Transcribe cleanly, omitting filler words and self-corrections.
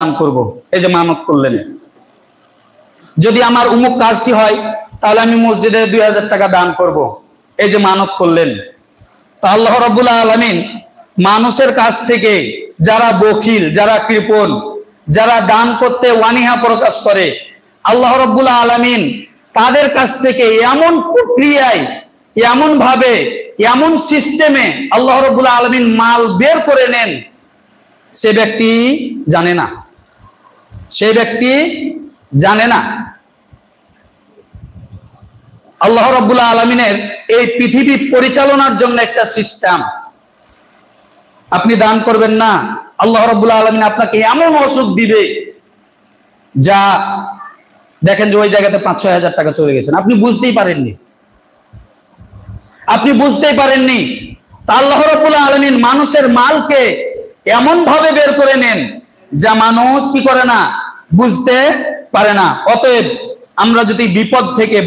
দান করব, এই যে মানত করলেন। যদি আমার উমুক কাজটি হয় তাহলে আমি মসজিদে 2000 টাকা দান করব, এই যে মানত করলেন। তা আল্লাহ রাব্বুল আলামিন মানুষের কাছ থেকে যারা বখিল, যারা কৃপণ, যারা দান করতে ওয়ানিহা প্রকাশ করে, আল্লাহ রাব্বুল আলামিন তাদের কাছ থেকে এমন প্রক্রিয়ায়, এমন ভাবে, এমন সিস্টেমে আল্লাহ রাব্বুল আলামিন মাল বের করে নেন, সে ব্যক্তি জানে না, সে ব্যক্তি জানে না। আল্লাহ রাব্বুল আলামিনের এই পৃথিবী পরিচালনার জন্য একটা সিস্টেম। আপনি দান করবেন না, আল্লাহ রাব্বুল আলামিন আপনাকে এমন অসুখ দিবে যা দেখেন যে ওই জায়গাতে 5-6 হাজার টাকা চলে গেছেন, আপনি বুঝতেই পারেননি, আপনি বুঝতেই পারেননি। তা আল্লাহ রাব্বুল আলামিন মানুষের মালকে এমন ভাবে বের করে নেন যা মানুষ কি করে না, বুঝতে পারে না। অতএব আমরা যদি বিপদ থেকে